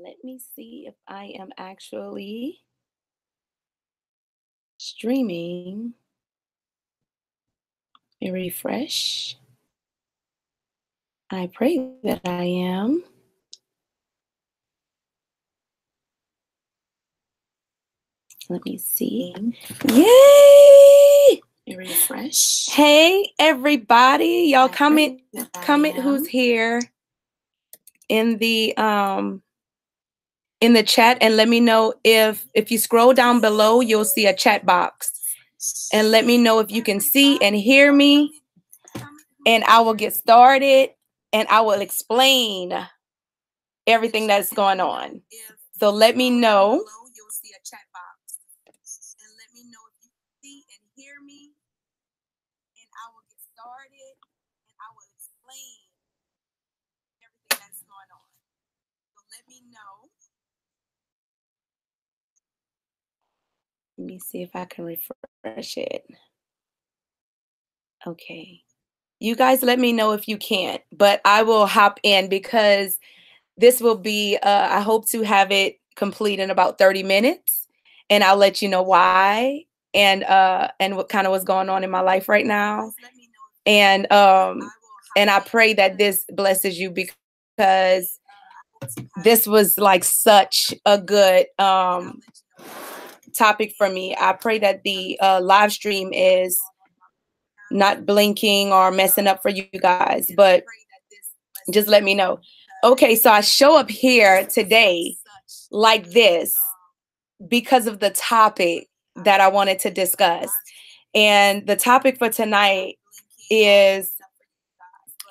Let me see if I am actually streaming. Let me refresh. I pray that I am. Let me see. Yay! Refresh. Hey, everybody. Y'all comment who's here in the chat, and let me know if you scroll down below, you'll see a chat box. And let me know if you can see and hear me. And I will get started and I will explain everything that's going on. So let me know. You'll see a chat box. And let me know if you can see and hear me. And I will get started and I will explain everything that's going on. So let me know. Let me see if I can refresh it. Okay. You guys let me know if you can't, but I will hop in because this will be, I hope to have it complete in about 30 minutes. And I'll let you know why and what kind of what's going on in my life right now. And I pray that this blesses you because this was like such a good topic for me. I pray that the live stream is not blinking or messing up for you guys, but just let me know. Okay, so I show up here today like this because of the topic that I wanted to discuss. And the topic for tonight is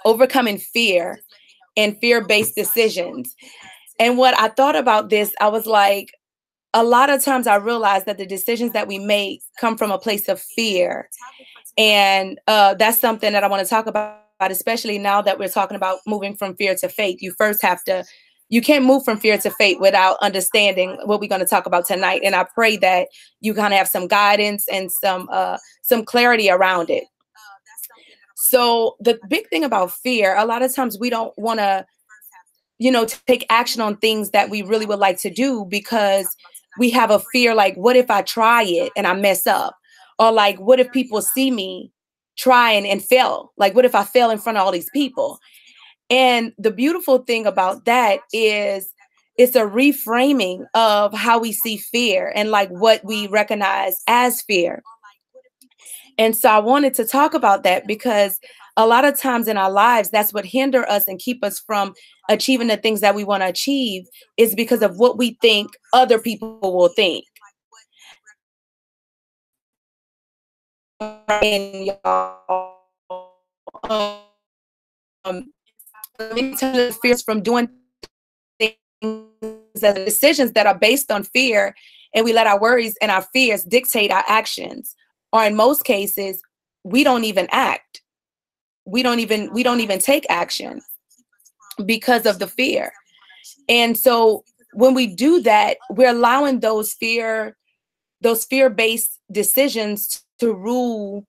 overcoming fear and fear-based decisions. And what I thought about this, I was like, a lot of times I realize that the decisions that we make come from a place of fear. And that's something that I want to talk about, especially now that we're talking about moving from fear to faith. You can't move from fear to faith without understanding what we're going to talk about tonight. And I pray that you kind of have some guidance and some clarity around it. So the big thing about fear, a lot of times we don't want to, take action on things that we really would like to do because we have a fear like, what if I try it and I mess up? Or like, what if people see me trying and fail? Like, what if I fail in front of all these people? And the beautiful thing about that is it's a reframing of how we see fear and like what we recognize as fear. And so I wanted to talk about that because a lot of times in our lives, that's what hinder us and keep us from achieving the things that we want to achieve is because of what we think other people will think. And y'all, fears from doing things as decisions that are based on fear, and we let our worries and our fears dictate our actions. Or in most cases, we don't even act. We don't even take action because of the fear. And so when we do that, we're allowing those fear-based decisions to rule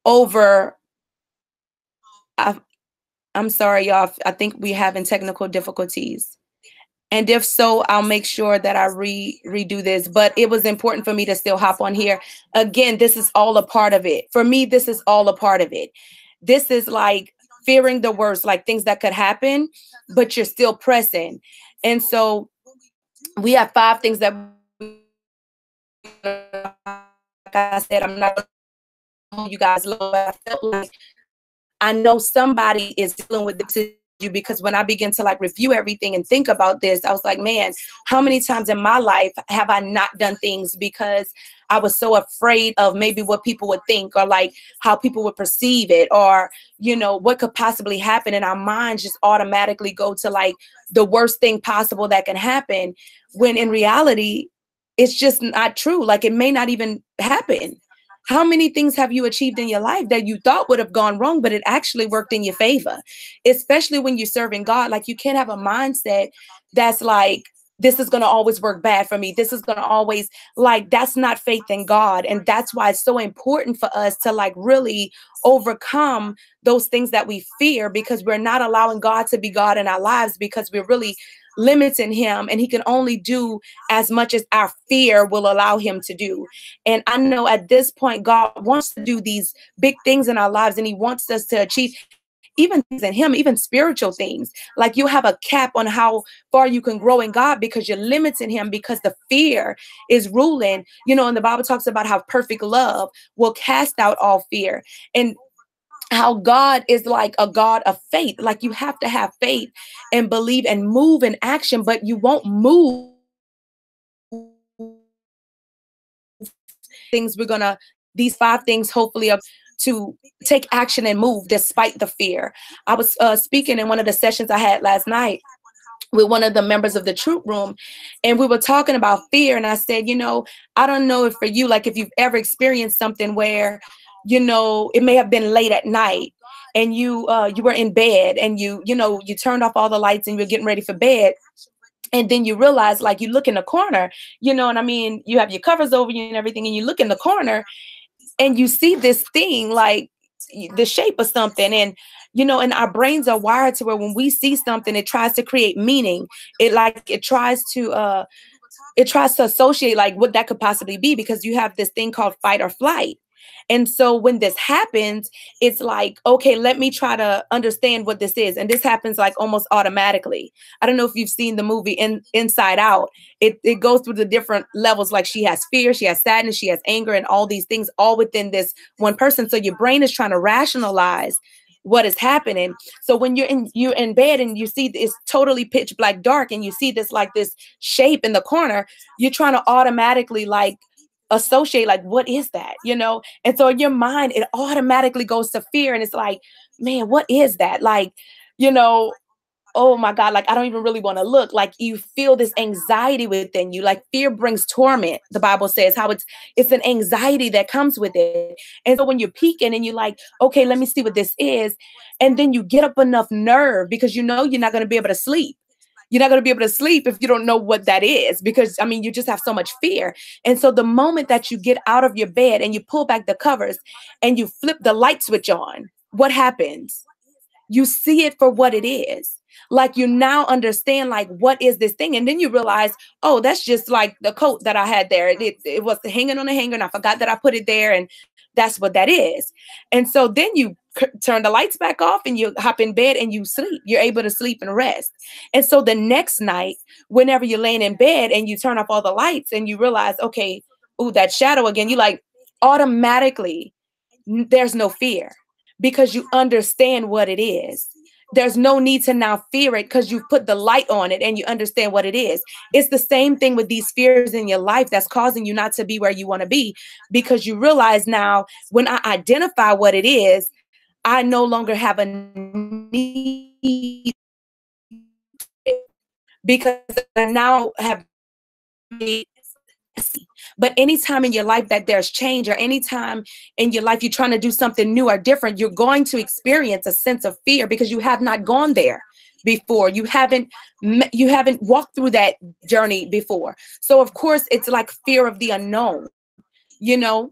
over. I'm sorry, y'all. I think we're having technical difficulties. And if so, I'll make sure that I redo this. But it was important for me to still hop on here. Again, this is all a part of it. For me, this is all a part of it. This is like fearing the worst, like things that could happen, but you're still pressing. And so we have 5 things that, like I said, I'm not you guys low. I felt like I know somebody is dealing with this issue because when I begin to like review everything and think about this, I was like, man, how many times in my life have I not done things because I was so afraid of maybe what people would think or like how people would perceive it or, what could possibly happen. And our minds just automatically go to like the worst thing possible that can happen when in reality, it's just not true. Like it may not even happen. How many things have you achieved in your life that you thought would have gone wrong, but it actually worked in your favor? Especially when you're serving God. Like you can't have a mindset that's like, this is going to always work bad for me. This is going to always like, that's not faith in God. And that's why it's so important for us to like really overcome those things that we fear because we're not allowing God to be God in our lives because we're really limiting him, and he can only do as much as our fear will allow him to do. And I know at this point, God wants to do these big things in our lives, and he wants us to achieve even things in him, even spiritual things. Like you have a cap on how far you can grow in God because you're limiting him, because the fear is ruling, you know, and the Bible talks about how perfect love will cast out all fear, and how God is like a God of faith. Like you have to have faith and believe and move in action, but you won't move things. We're gonna, these 5 things hopefully are to take action and move despite the fear. I was speaking in one of the sessions I had last night with one of the members of the troop room, and we were talking about fear, and I said, you know, I don't know if for you, like if you've ever experienced something where, you know, it may have been late at night and you were in bed, and you know, you turned off all the lights and you're getting ready for bed, and then you realize, like, you look in the corner, you know, and I mean, you have your covers over you and everything, and you look in the corner and you see this thing, like the shape of something. And, you know, and our brains are wired to where when we see something, it tries to create meaning. It tries to associate like what that could possibly be, because you have this thing called fight or flight. And so when this happens, it's like, okay, let me try to understand what this is. And this happens like almost automatically. I don't know if you've seen the movie Inside Out. It goes through the different levels. Like she has fear, she has sadness, she has anger, and all these things all within this one person. So your brain is trying to rationalize what is happening. So when you're in bed and you see it's totally pitch black dark, and you see this like this shape in the corner, you're trying to automatically like associate like, what is that, you know? And so in your mind, it automatically goes to fear, and it's like, man, what is that? Like, you know, oh my God, like I don't even really want to look. Like you feel this anxiety within you. Like fear brings torment. The Bible says how it's an anxiety that comes with it. And so when you're peeking and you're like, okay, let me see what this is, and then you get up enough nerve, because you know you're not going to be able to sleep. You're not going to be able to sleep if you don't know what that is, because I mean, you just have so much fear. And so the moment that you get out of your bed and you pull back the covers and you flip the light switch on, what happens? You see it for what it is. Like you now understand, like, what is this thing? And then you realize, oh, that's just like the coat that I had there. It was hanging on a hanger, and I forgot that I put it there. And that's what that is. And so then you turn the lights back off and you hop in bed and you sleep. You're able to sleep and rest. And so the next night, whenever you're laying in bed and you turn off all the lights and you realize, okay, ooh, that shadow again, you like automatically, there's no fear, because you understand what it is. There's no need to now fear it, because you put the light on it and you understand what it is. It's the same thing with these fears in your life that's causing you not to be where you want to be, because you realize now, when I identify what it is, I no longer have a need, because I now have. But anytime in your life that there's change, or anytime in your life you're trying to do something new or different, you're going to experience a sense of fear, because you have not gone there before. You haven't walked through that journey before. So of course it's like fear of the unknown, you know?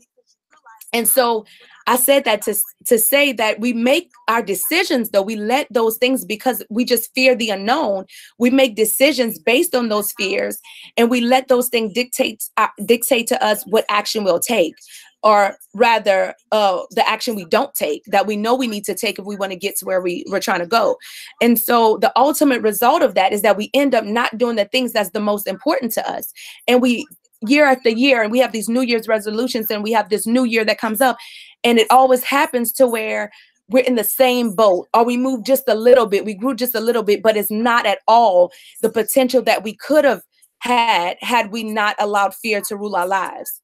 And so I said that to say that we make our decisions, though we let those things, because we just fear the unknown. We make decisions based on those fears, and we let those things dictate to us what action we'll take, or rather the action we don't take, that we know we need to take if we want to get to where we're trying to go. And so the ultimate result of that is that we end up not doing the things that's the most important to us. And we, year after year, and we have these New Year's resolutions, and we have this new year that comes up, and it always happens to where we're in the same boat, or we move just a little bit, we grew just a little bit, but it's not at all the potential that we could have had we not allowed fear to rule our lives.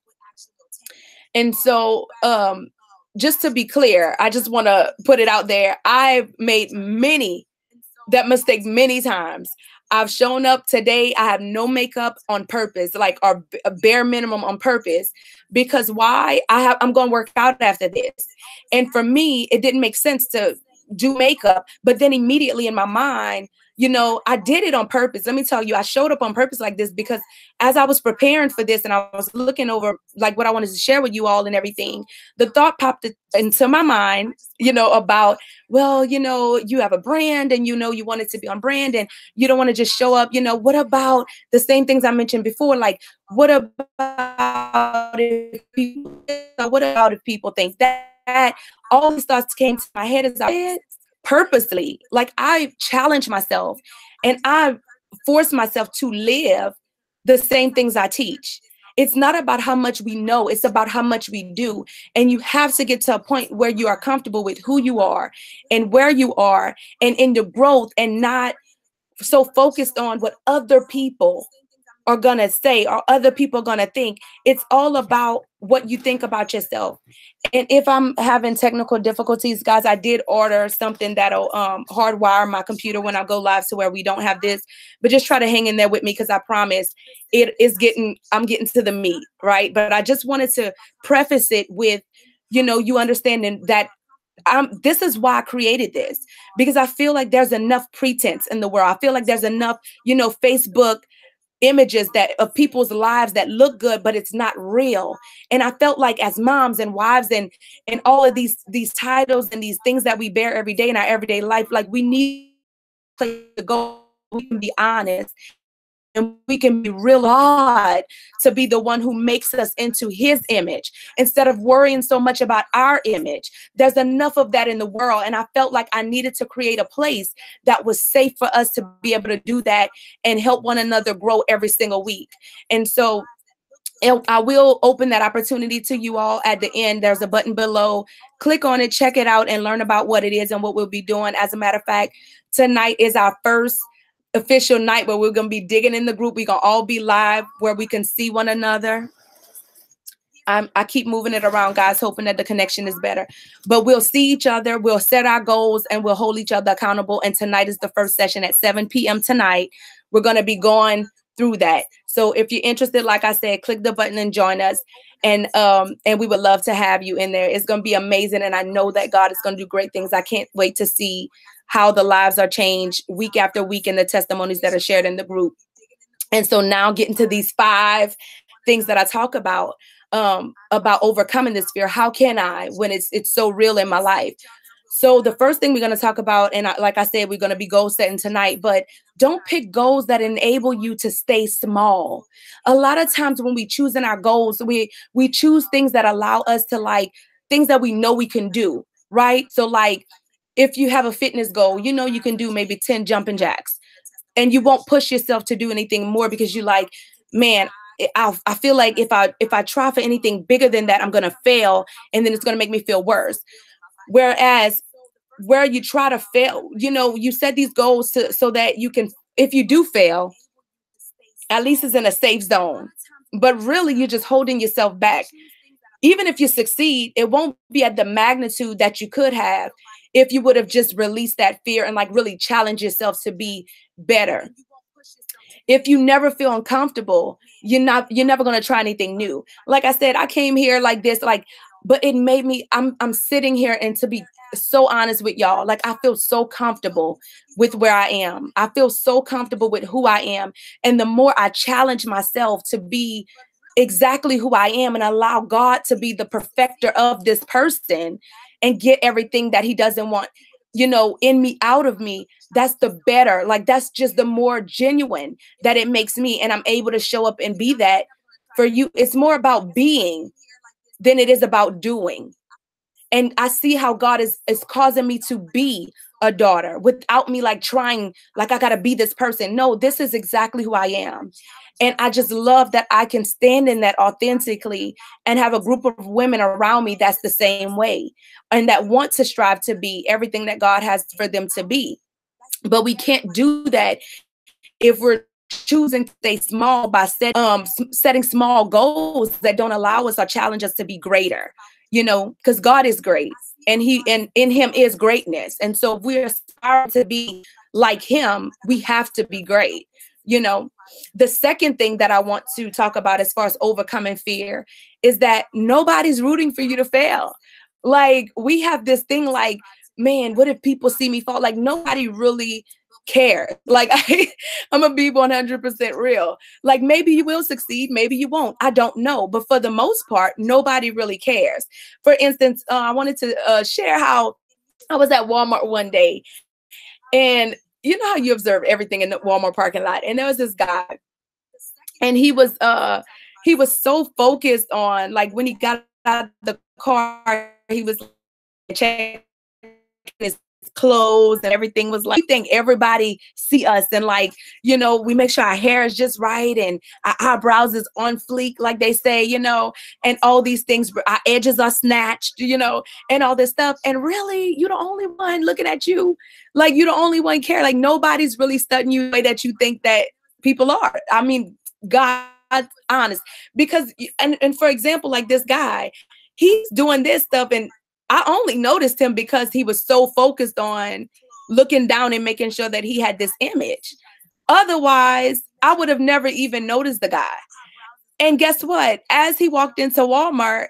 And so just to be clear, I just want to put it out there. I've made that mistake many times. I've shown up today, I have no makeup on purpose, like or a bare minimum on purpose, because why? I'm going to work out after this. And for me, it didn't make sense to do makeup, but then immediately in my mind, you know, I did it on purpose. Let me tell you, I showed up on purpose like this because as I was preparing for this and I was looking over like what I wanted to share with you all and everything, the thought popped into my mind, you know, about, well, you know, you have a brand and, you know, you want it to be on brand and you don't want to just show up, you know, what about the same things I mentioned before? Like, what about if people think that? All these thoughts came to my head as I did purposely. Like I challenged myself and I forced myself to live the same things I teach. It's not about how much we know, it's about how much we do. And you have to get to a point where you are comfortable with who you are and where you are and in the growth and not so focused on what other people are gonna say or other people are gonna think. It's all about what you think about yourself. And if I'm having technical difficulties, guys, I did order something that'll hardwire my computer when I go live to where we don't have this. But just try to hang in there with me because I promise I'm getting to the meat, right? But I just wanted to preface it with, you know, you understanding that this is why I created this, because I feel like there's enough pretense in the world. I feel like there's enough, you know, Facebook images that of people's lives that look good, but it's not real. And I felt like as moms and wives and all of these titles and these things that we bear every day in our everyday life, like we need to go, we can be honest and we can be real hard to be the one who makes us into his image instead of worrying so much about our image. There's enough of that in the world. And I felt like I needed to create a place that was safe for us to be able to do that and help one another grow every single week. And so I will open that opportunity to you all at the end. There's a button below. Click on it, check it out, and learn about what it is and what we'll be doing. As a matter of fact, tonight is our first official night where we're going to be digging in the group. We're going to all be live where we can see one another. I keep moving it around, guys, hoping that the connection is better. But we'll see each other. We'll set our goals and we'll hold each other accountable. And tonight is the first session at 7 p.m. tonight. We're going to be going through that. So if you're interested, like I said, click the button and join us. And we would love to have you in there. It's going to be amazing. And I know that God is going to do great things. I can't wait to see how the lives are changed week after week and the testimonies that are shared in the group. And so now getting to these 5 things that I talk about overcoming this fear. How can I, when it's so real in my life? So the first thing we're going to talk about, and like I said, we're going to be goal setting tonight, but don't pick goals that enable you to stay small. A lot of times when we choose in our goals, we choose things that allow us to like things that we know we can do, right? So like if you have a fitness goal, you know, you can do maybe 10 jumping jacks and you won't push yourself to do anything more because you like, man, I feel like if I try for anything bigger than that, I'm going to fail. And then it's going to make me feel worse. Whereas where you try to fail, you know, you set these goals so that you can, if you do fail, at least it's in a safe zone. But really, you're just holding yourself back. Even if you succeed, it won't be at the magnitude that you could have if you would have just released that fear and like really challenge yourself to be better. If you never feel uncomfortable, you're never going to try anything new. Like I said, I came here like this, but it made me, I'm sitting here, and to be so honest with y'all, like I feel so comfortable with where I am. I feel so comfortable with who I am. And the more I challenge myself to be exactly who I am and allow God to be the perfecter of this person and get everything that he doesn't want, you know, in me, out of me, that's the better. Like, that's just the more genuine that it makes me. And I'm able to show up and be that for you. It's more about being than it is about doing. And I see how God is causing me to be a daughter without me like trying, like I got to be this person. No, this is exactly who I am. And I just love that I can stand in that authentically and have a group of women around me that's the same way and that want to strive to be everything that God has for them to be. But we can't do that if we're choosing to stay small by setting small goals that don't allow us or challenge us to be greater, you know, because God is great and in him is greatness. And so if we're aspiring to be like him, we have to be great. You know, the second thing that I want to talk about as far as overcoming fear is that nobody's rooting for you to fail. Like, we have this thing like, man, what if people see me fall? Like, nobody really cares. Like I'm gonna be 100% real. Like maybe you will succeed, maybe you won't. I don't know. But for the most part, nobody really cares. For instance, I wanted to share how I was at Walmart one day, and you know how you observe everything in the Walmart parking lot. And there was this guy, and he was so focused on, like, when he got out of the car, he was checking his clothes and everything. Was like, we think everybody see us, and like, you know, we make sure our hair is just right and our eyebrows is on fleek, like they say, you know, and all these things, our edges are snatched, you know, and all this stuff. And really, you're the only one looking at you. Like, you're the only one care. Like, nobody's really studying you the way that you think that people are. I mean, God's honest. Because and for example, like this guy, he's doing this stuff, and I only noticed him because he was so focused on looking down and making sure that he had this image. Otherwise, I would have never even noticed the guy. And guess what? As he walked into Walmart,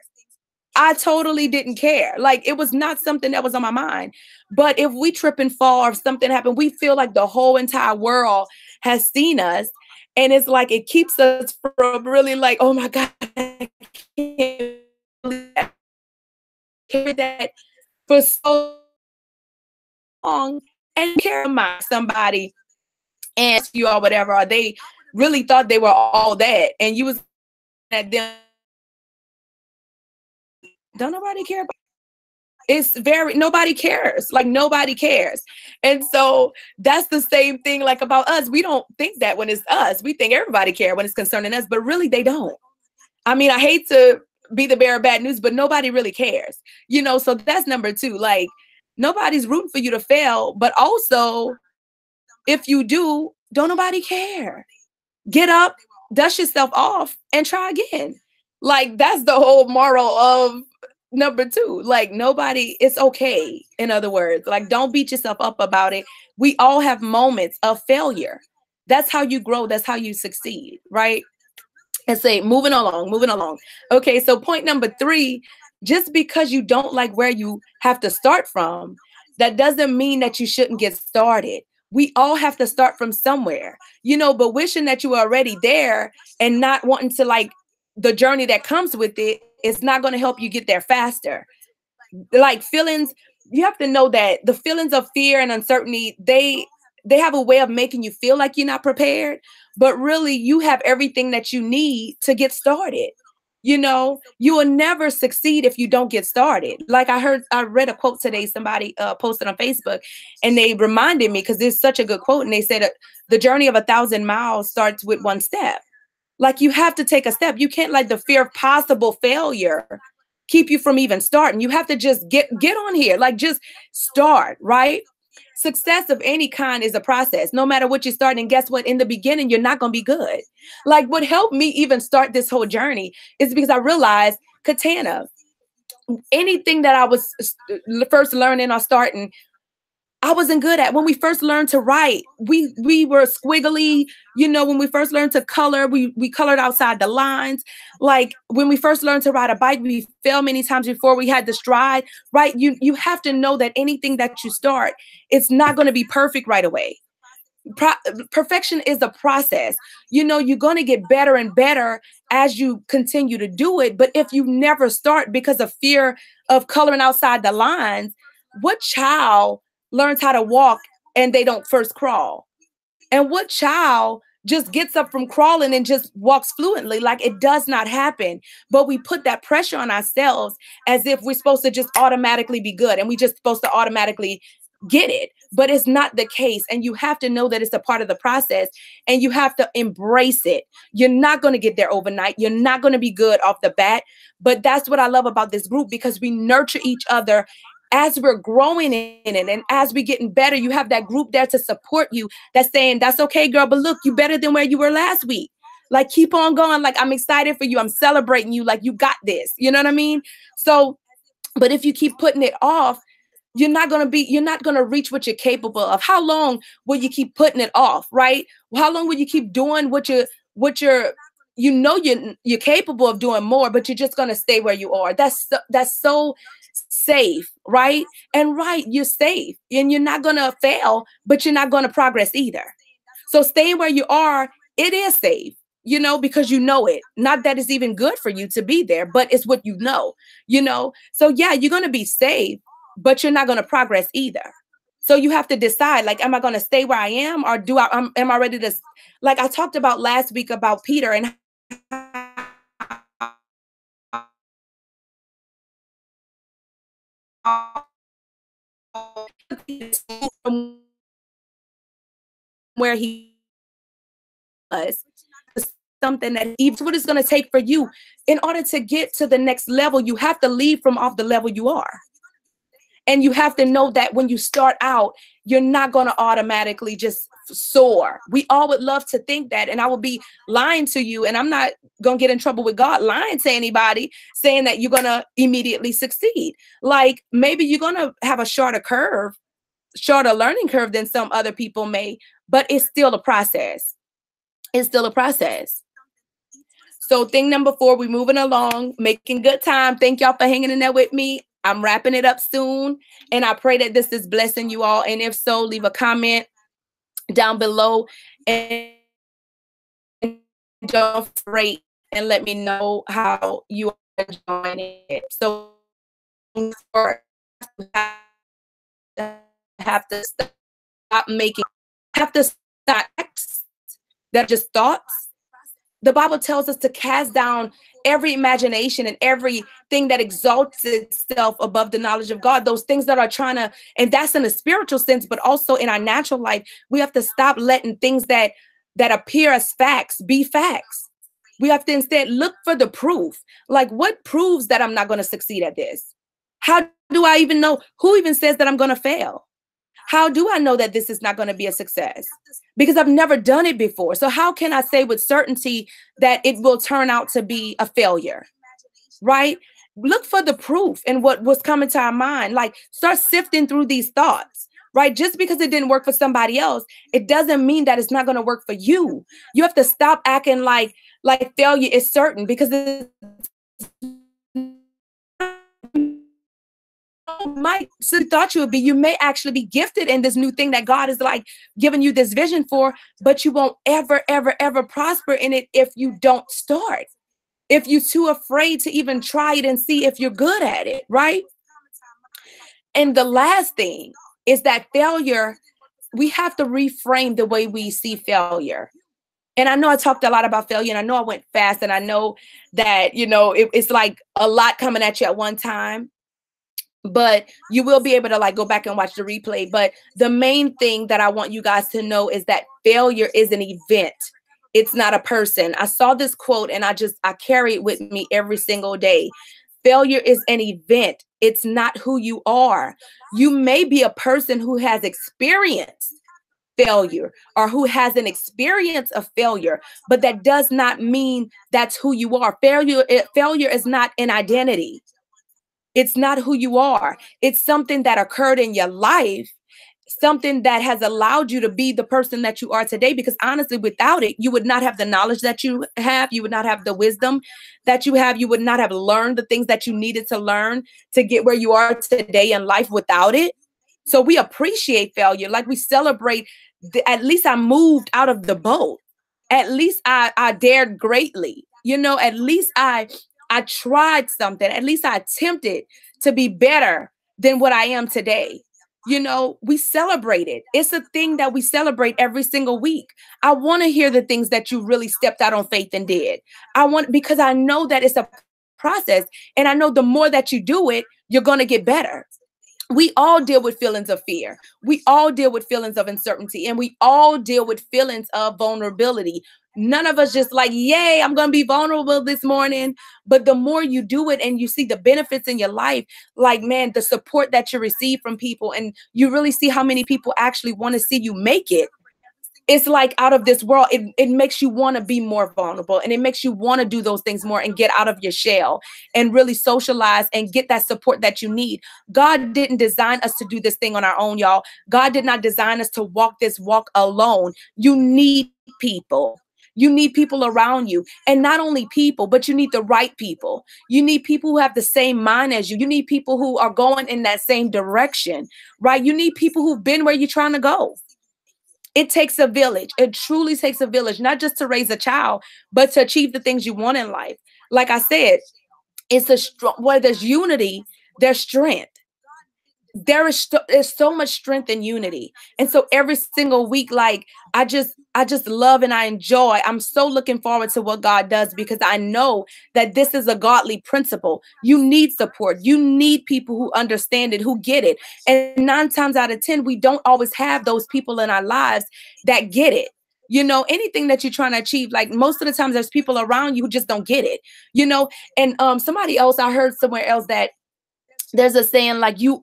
I totally didn't care. Like, it was not something that was on my mind. But if we trip and fall or if something happened, we feel like the whole entire world has seen us. And it's like, it keeps us from really like, oh my God, I can't believe that. That for so long and care about somebody and you or whatever, or they really thought they were all that, and you was at them. Don't nobody care about it's very nobody cares. Like, nobody cares. And so that's the same thing like about us. We don't think that when it's us. We think everybody cares when it's concerning us, but really they don't. I mean, I hate to be the bearer of bad news, but nobody really cares, you know. So that's number two. Like, nobody's rooting for you to fail, but also if you do, don't nobody care. Get up, dust yourself off, and try again. Like, that's the whole moral of number two. Like, nobody, it's okay. In other words, like, don't beat yourself up about it. We all have moments of failure. That's how you grow. That's how you succeed, right? And say, moving along. Okay, so point number three, just because you don't like where you have to start from, that doesn't mean that you shouldn't get started. We all have to start from somewhere, you know, but wishing that you were already there and not wanting to, like, the journey that comes with it is not going to help you get there faster. Like, feelings, you have to know that the feelings of fear and uncertainty, they have a way of making you feel like you're not prepared, but really you have everything that you need to get started. You know, you will never succeed if you don't get started. Like, I read a quote today, somebody posted on Facebook, and they reminded me, because it's such a good quote. And they said, the journey of 1,000 miles starts with one step. Like, you have to take a step. You can't let the fear of possible failure keep you from even starting. You have to just get on here, like, just start, right? Success of any kind is a process, no matter what you start. And guess what? In the beginning, you're not going to be good. Like, what helped me even start this whole journey is because I realized, Katana, anything that I was first learning or starting, I wasn't good at. When we first learned to write, we were squiggly. You know, when we first learned to color, we colored outside the lines. Like, when we first learned to ride a bike, we fell many times before we had the stride, right? You have to know that anything that you start, it's not going to be perfect right away. Perfection is a process. You know, you're going to get better and better as you continue to do it. But if you never start because of fear of coloring outside the lines, what child learns how to walk and they don't first crawl? And what child just gets up from crawling and just walks fluently? Like, it does not happen. But we put that pressure on ourselves as if we're supposed to just automatically be good and we just supposed to automatically get it. But it's not the case. And you have to know that it's a part of the process and you have to embrace it. You're not going to get there overnight. You're not going to be good off the bat. But that's what I love about this group, because we nurture each other as we're growing in it. And as we're getting better, you have that group there to support you, that's saying, that's okay, girl, but look, you better than where you were last week. Like, keep on going. Like, I'm excited for you. I'm celebrating you. Like, you got this. You know what I mean? So, but if you keep putting it off, you're not going to reach what you're capable of. How long will you keep putting it off, right? How long will you keep doing what you're capable of doing more, but you're just going to stay where you are? That's so safe, right? And right, you're safe and you're not going to fail, but you're not going to progress either. So staying where you are, it is safe, you know, because you know it. Not that it's even good for you to be there, but it's what you know, you know. So yeah, you're going to be safe, but you're not going to progress either. So you have to decide, like, am I going to stay where I am, or am I ready to, like I talked about last week about Peter and where he was, something that even what it's going to take for you in order to get to the next level. You have to leave from off the level you are. And you have to know that when you start out, you're not going to automatically just soar. We all would love to think that. And I will be lying to you. And I'm not going to get in trouble with God lying to anybody saying that you're going to immediately succeed. Like maybe you're going to have a shorter learning curve than some other people may, but it's still a process. It's still a process. So thing number 4, we're moving along, making good time. Thank y'all for hanging in there with me. I'm wrapping it up soon. And I pray that this is blessing you all. And if so, leave a comment down below and don't rate and let me know how you are enjoying it. So have to stop making, have to stop that just thoughts. The Bible tells us to cast down every imagination and everything that exalts itself above the knowledge of God, those things that are trying to, and that's in a spiritual sense, but also in our natural life, we have to stop letting things that appear as facts be facts. We have to instead look for the proof. Like, what proves that I'm not going to succeed at this? How do I even know? Who even says that I'm going to fail? How do I know that this is not going to be a success? Because I've never done it before. So how can I say with certainty that it will turn out to be a failure? Right? Look for the proof and what was coming to our mind. Like, start sifting through these thoughts. Right? Just because it didn't work for somebody else, it doesn't mean that it's not going to work for you. You have to stop acting like failure is certain, because might thought you would be, you may actually be gifted in this new thing that God is like giving you this vision for, but you won't ever prosper in it if you don't start, if you're too afraid to even try it and see if you're good at it, right? And the last thing is that failure, we have to reframe the way we see failure. And I know I talked a lot about failure, and I know I went fast, and I know that, you know, it's like a lot coming at you at one time. But you will be able to like go back and watch the replay. But the main thing that I want you guys to know is that failure is an event. It's not a person. I saw this quote and I carry it with me every single day. Failure is an event. It's not who you are. You may be a person who has experienced failure or who has an experience of failure, but that does not mean that's who you are. Failure is not an identity. It's not who you are. It's something that occurred in your life, something that has allowed you to be the person that you are today. Because honestly, without it, you would not have the knowledge that you have. You would not have the wisdom that you have. You would not have learned the things that you needed to learn to get where you are today in life without it. So we appreciate failure. Like we celebrate, at least I moved out of the boat. At least I dared greatly. You know, at least I tried something. At least I attempted to be better than what I am today. You know, we celebrate it. It's a thing that we celebrate every single week. I want to hear the things that you really stepped out on faith and did. Because I know that it's a process. And I know the more that you do it, you're going to get better. We all deal with feelings of fear. We all deal with feelings of uncertainty. And we all deal with feelings of vulnerability. None of us just like, yay, I'm going to be vulnerable this morning. But the more you do it and you see the benefits in your life, like, man, the support that you receive from people, and you really see how many people actually want to see you make it. It's like out of this world. It makes you want to be more vulnerable, and it makes you want to do those things more and get out of your shell and really socialize and get that support that you need. God didn't design us to do this thing on our own, y'all. God did not design us to walk this walk alone. You need people. You need people around you, and not only people, but you need the right people. You need people who have the same mind as you. You need people who are going in that same direction, right? You need people who've been where you're trying to go. It takes a village. It truly takes a village, not just to raise a child, but to achieve the things you want in life. Like I said, it's a strong, where there's unity, there's strength. There's so much strength in unity. And so every single week, like I just love and I enjoy. I'm so looking forward to what God does, because I know that this is a godly principle. You need support. You need people who understand it, who get it. And 9 times out of 10, we don't always have those people in our lives that get it. You know, anything that you're trying to achieve, like most of the times there's people around you who just don't get it, you know. And somebody else, I heard somewhere else that there's a saying like you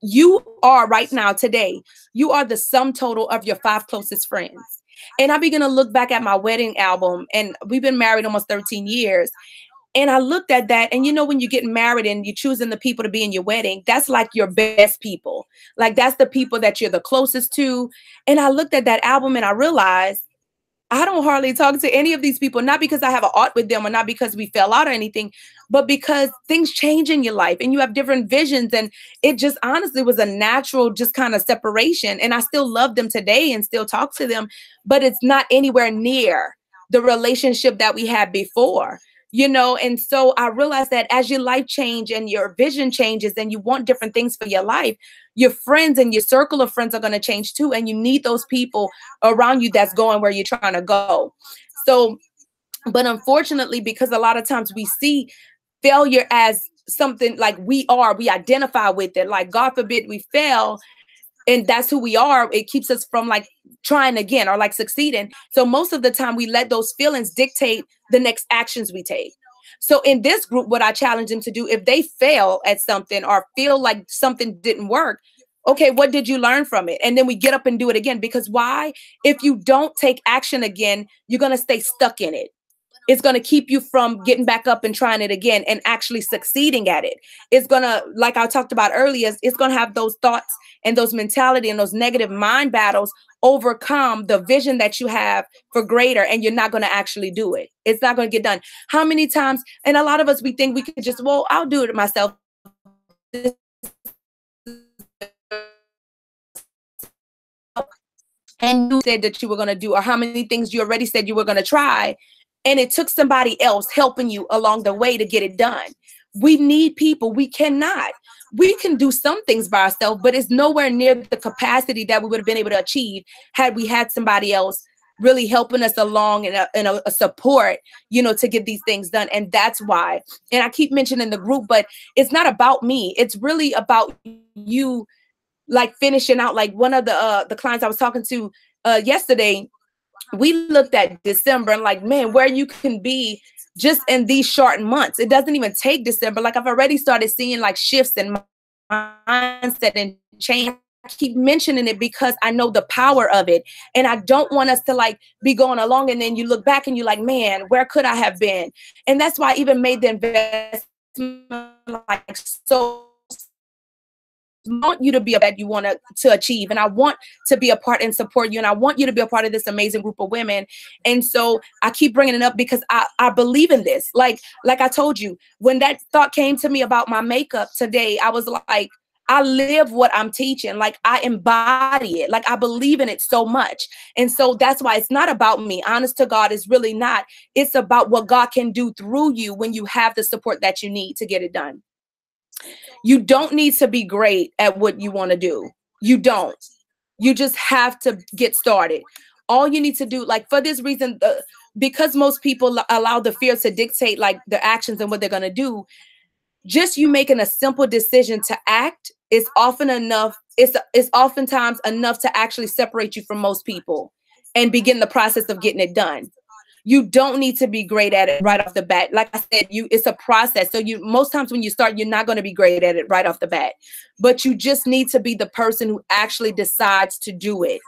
are right now today, you are the sum total of your 5 closest friends. And I began to look back at my wedding album, and we've been married almost 13 years. And I looked at that, and you know, when you get married and you're choosing the people to be in your wedding, that's like your best people. Like that's the people that you're the closest to. And I looked at that album and I realized I don't hardly talk to any of these people, not because I have an art with them or not because we fell out or anything, but because things change in your life and you have different visions. And it just honestly was a natural, just kind of separation. And I still love them today and still talk to them, but it's not anywhere near the relationship that we had before, you know? And so I realized that as your life change and your vision changes and you want different things for your life, your friends and your circle of friends are going to change too. And you need those people around you that's going where you're trying to go. So, but unfortunately, because a lot of times we see failure as something like we identify with it. Like, God forbid we fail, and that's who we are. It keeps us from like trying again or like succeeding. So most of the time we let those feelings dictate the next actions we take. So in this group, what I challenge them to do, if they fail at something or feel like something didn't work, okay, what did you learn from it? And then we get up and do it again. Because why? If you don't take action again, you're going to stay stuck in it. It's going to keep you from getting back up and trying it again and actually succeeding at it. It's going to, like I talked about earlier, it's going to have those thoughts and those mentality and those negative mind battles overcome the vision that you have for greater, and you're not going to actually do it. It's not going to get done. How many times, and a lot of us, we think we can just, well, I'll do it myself. And you said that you were going to do, or how many things you already said you were going to try, and it took somebody else helping you along the way to get it done. We need people. We can do some things by ourselves, but it's nowhere near the capacity that we would have been able to achieve had we had somebody else really helping us along and a support, you know, to get these things done. And that's why, and I keep mentioning the group, but it's not about me. It's really about you, like finishing out. Like one of the clients I was talking to yesterday, we looked at December and like, man, where you can be just in these short months. It doesn't even take December. Like I've already started seeing like shifts in my mindset and change. I keep mentioning it because I know the power of it. And I don't want us to like be going along and then you look back and you're like, man, where could I have been? And that's why I even made the investment like so. Want you to be that you want to achieve, and I want to be a part and support you, and I want you to be a part of this amazing group of women. And so I keep bringing it up because I believe in this. Like I told you, when that thought came to me about my makeup today, I was like, I live what I'm teaching. Like I embody it. Like I believe in it so much. And so that's why it's not about me. Honest to God, it's really not. It's about what God can do through you when you have the support that you need to get it done. You don't need to be great at what you want to do. You don't. You just have to get started. All you need to do, like for this reason, because most people allow the fear to dictate like their actions and what they're going to do, just you making a simple decision to act is often enough. It's oftentimes enough to actually separate you from most people and begin the process of getting it done. You don't need to be great at it right off the bat. Like I said, it's a process. So most times when you start, you're not going to be great at it right off the bat, but you just need to be the person who actually decides to do it.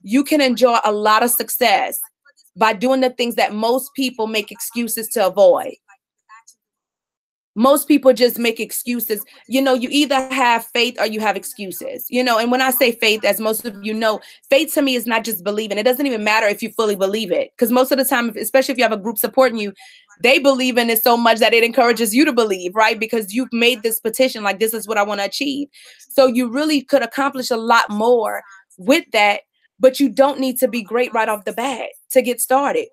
You can enjoy a lot of success by doing the things that most people make excuses to avoid. most people just make excuses. You know, you either have faith or you have excuses, you know. And when I say faith, as most of you know, faith to me is not just believing. It doesn't even matter if you fully believe it, because most of the time, especially if you have a group supporting you, they believe in it so much that it encourages you to believe, right? Because you've made this petition, like, this is what I want to achieve. So you really could accomplish a lot more with that, but you don't need to be great right off the bat to get started.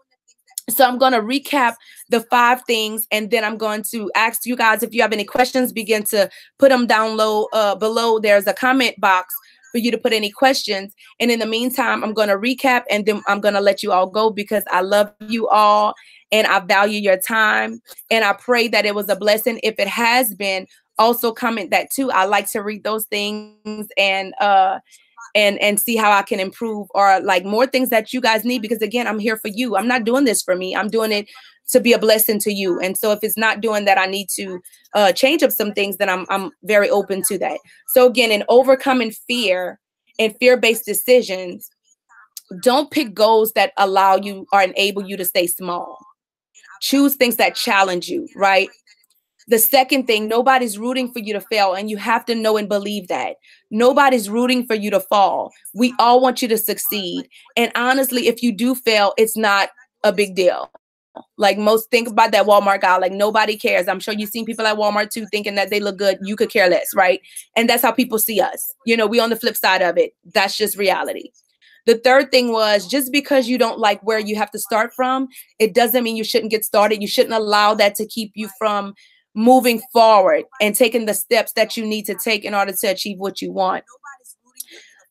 So I'm going to recap the 5 things, and then I'm going to ask you guys, if you have any questions, begin to put them down low below. There's a comment box for you to put any questions. And in the meantime, I'm going to recap, and then I'm going to let you all go, because I love you all and I value your time. And I pray that it was a blessing. If it has been, also comment that too. I like to read those things and see how I can improve, or like more things that you guys need, because again, I'm here for you. I'm not doing this for me. I'm doing it to be a blessing to you. And so if it's not doing that, I need to change up some things, then I'm very open to that. So again, in overcoming fear and fear-based decisions, don't pick goals that allow you or enable you to stay small. Choose things that challenge you, right? The second thing, nobody's rooting for you to fail, and you have to know and believe that. Nobody's rooting for you to fall. We all want you to succeed. And honestly, if you do fail, it's not a big deal. Like, most, think about that Walmart guy. Like, nobody cares. I'm sure you've seen people at Walmart too, thinking that they look good. You could care less, right? And that's how people see us. You know, we on the flip side of it. That's just reality. The third thing was, just because you don't like where you have to start from, it doesn't mean you shouldn't get started. You shouldn't allow that to keep you from moving forward and taking the steps that you need to take in order to achieve what you want.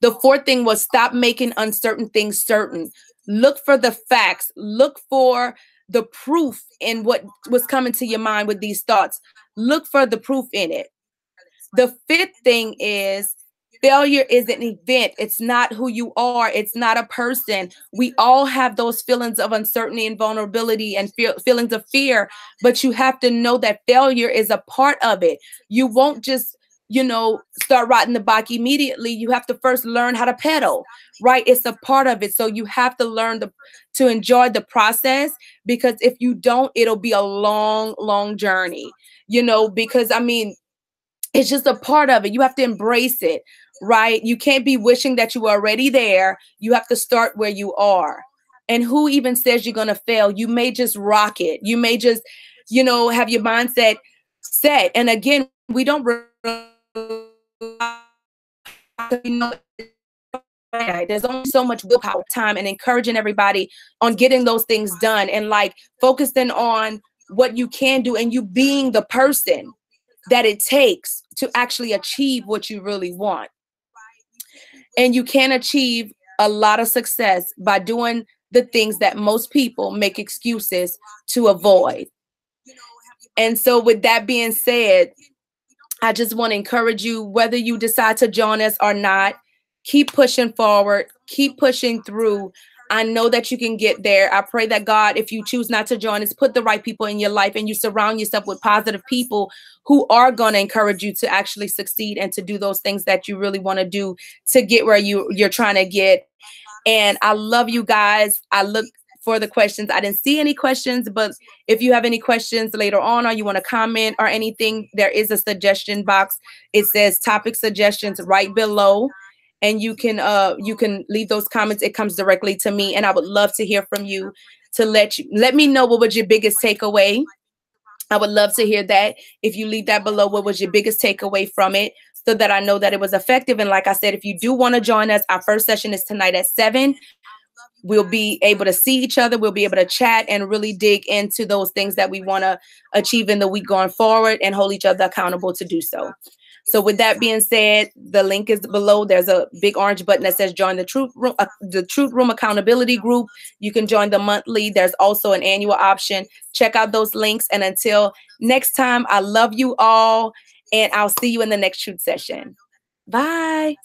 The fourth thing was, stop making uncertain things certain. Look for the facts. Look for the proof in what was coming to your mind with these thoughts. Look for the proof in it. The fifth thing is, failure is an event. It's not who you are. It's not a person. We all have those feelings of uncertainty and vulnerability and feelings of fear, but you have to know that failure is a part of it. You won't just, you know, start riding the bike immediately. You have to first learn how to pedal, right? It's a part of it. So you have to learn to enjoy the process, because if you don't, it'll be a long, long journey, you know, because I mean, it's just a part of it. You have to embrace it, right? You can't be wishing that you were already there. You have to start where you are. And who even says you're going to fail? You may just rock it. You may just, you know, have your mindset set. And again, we don't there's only so much willpower, time, and encouraging everybody on getting those things done, and like focusing on what you can do, and you being the person that it takes to actually achieve what you really want. And you can achieve a lot of success by doing the things that most people make excuses to avoid. And so with that being said, I just want to encourage you, whether you decide to join us or not, keep pushing forward, keep pushing through. I know that you can get there. I pray that God, if you choose not to join us, put the right people in your life, and you surround yourself with positive people who are going to encourage you to actually succeed and to do those things that you really want to do to get where you're trying to get. And I love you guys. I look for the questions. I didn't see any questions, but if you have any questions later on, or you want to comment or anything, there is a suggestion box. It says topic suggestions right below. And you can leave those comments. It comes directly to me, and I would love to hear from you, to let me know what was your biggest takeaway. I would love to hear that. If you leave that below, what was your biggest takeaway from it, so that I know that it was effective. And like I said, if you do want to join us, our first session is tonight at 7. We'll be able to see each other. We'll be able to chat and really dig into those things that we want to achieve in the week going forward, and hold each other accountable to do so. So with that being said, the link is below. There's a big orange button that says join the Truth Room Accountability Group. You can join the monthly. There's also an annual option. Check out those links. And until next time, I love you all, and I'll see you in the next Truth session. Bye.